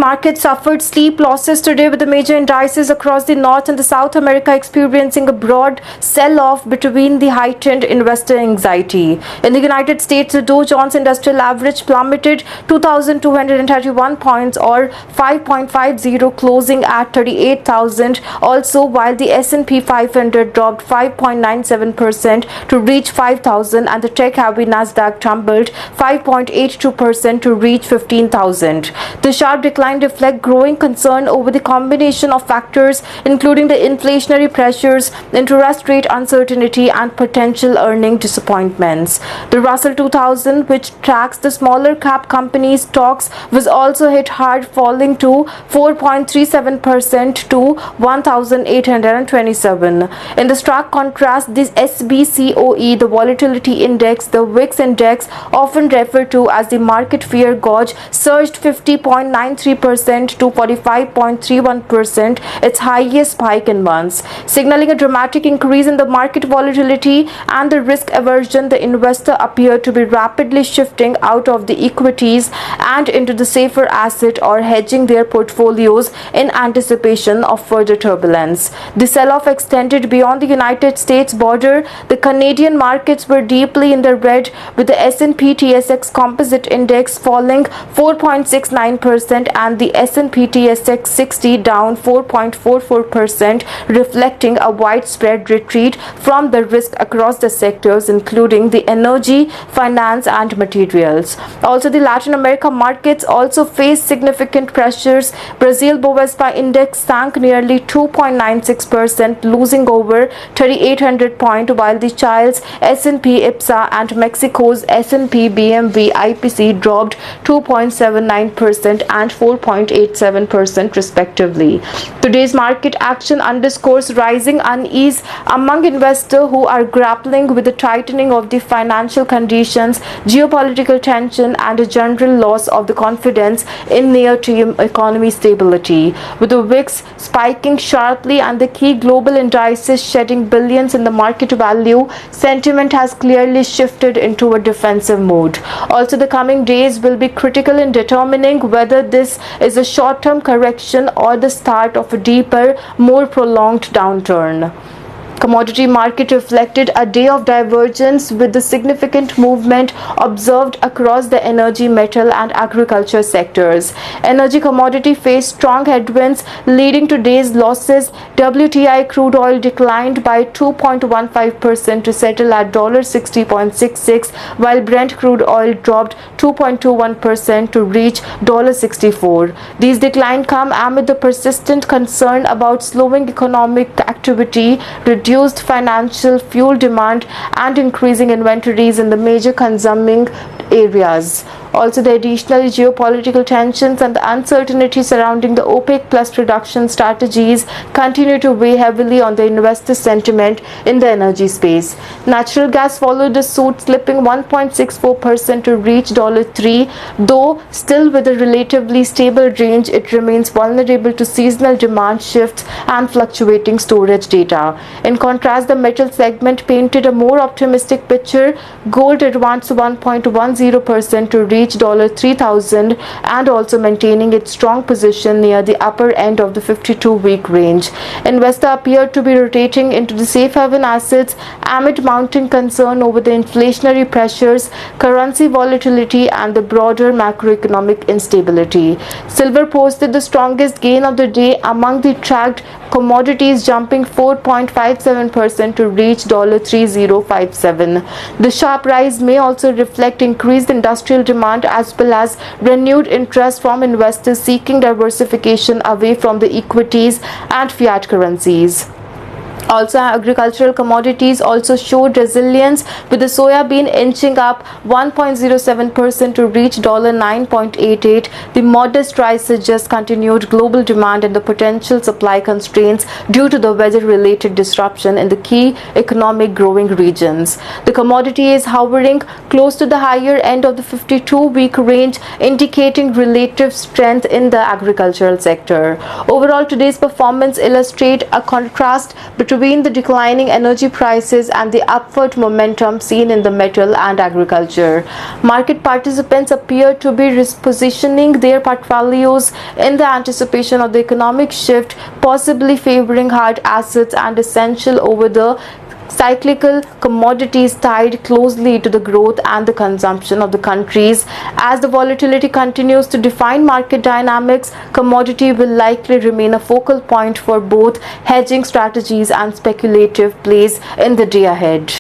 Markets suffered steep losses today with the major indices across the North and the South America experiencing a broad sell-off between the heightened investor anxiety. In the United States, the Dow Jones Industrial Average plummeted 2,231 points or 5.50, closing at 38,000. Also, while the S&P 500 dropped 5.97% to reach 5,000 and the tech-heavy Nasdaq tumbled 5.82% to reach 15,000. The sharp decline reflect growing concern over the combination of factors including the inflationary pressures, interest rate uncertainty and potential earning disappointments. The Russell 2000, which tracks the smaller cap companies stocks, was also hit hard, falling to 4.37% to 1,827. In the stark contrast, this SBCOE, the volatility index, the VIX index, often referred to as the market fear gauge, surged 50.93% to 45.31%, its highest spike in months, signaling a dramatic increase in the market volatility and the risk aversion. The investor appeared to be rapidly shifting out of the equities and into the safer asset or hedging their portfolios in anticipation of further turbulence. The sell-off extended beyond the United States border. The Canadian markets were deeply in the red, with the S&P TSX Composite Index falling 4.69% and the S&P TSX 60 down 4.44%, reflecting a widespread retreat from the risk across the sectors including the energy, finance and materials. Also, the Latin America markets also faced significant pressures. Brazil Bovespa index sank nearly 2.96%, losing over 3,800 points, while the Chile's S&P IPSA and Mexico's S&P BMV IPC dropped 2.79% and 4.87% respectively. Today's market action underscores rising unease among investors who are grappling with the tightening of the financial conditions, geopolitical tension and a general loss of the confidence in near-term economy stability. With the VIX spiking sharply and the key global indices shedding billions in the market value, sentiment has clearly shifted into a defensive mood. Also, the coming days will be critical in determining whether this is a short-term correction or the start of a deeper, more prolonged downturn. Commodity market reflected a day of divergence with the significant movement observed across the energy, metal and agriculture sectors. Energy commodity faced strong headwinds leading to days losses. WTI crude oil declined by 2.15% to settle at $60.66, while Brent crude oil dropped 2.21% to reach $64. These declines come amid the persistent concern about slowing economic activity, reduced financial fuel demand and increasing inventories in the major consuming areas. Also, the additional geopolitical tensions and the uncertainty surrounding the OPEC plus production strategies continue to weigh heavily on the investor sentiment in the energy space. Natural gas followed the suit, slipping 1.64% to reach $3. Though still with a relatively stable range, it remains vulnerable to seasonal demand shifts and fluctuating storage data. In contrast, the metal segment painted a more optimistic picture. Gold advanced 1.10% to reach $3,000 and also maintaining its strong position near the upper end of the 52-week range. Investors appeared to be rotating into the safe haven assets amid mounting concern over the inflationary pressures, currency volatility and the broader macroeconomic instability. Silver posted the strongest gain of the day among the tracked commodities, jumping 4.57% to reach $3057. The sharp rise may also reflect increased industrial demand as well as renewed interest from investors seeking diversification away from the equities and fiat currencies. Also, agricultural commodities also showed resilience, with the soya bean inching up 1.07% to reach $9.88. The modest rise suggests continued global demand and the potential supply constraints due to the weather-related disruption in the key economic growing regions. The commodity is hovering close to the higher end of the 52-week range, indicating relative strength in the agricultural sector. Overall, today's performance illustrates a contrast between between the declining energy prices and the upward momentum seen in the metal and agriculture. Market participants appear to be repositioning their portfolios in the anticipation of the economic shift, possibly favoring hard assets and essential over the cyclical commodities tied closely to the growth and the consumption of the countries. As the volatility continues to define market dynamics, commodity will likely remain a focal point for both hedging strategies and speculative plays in the day ahead.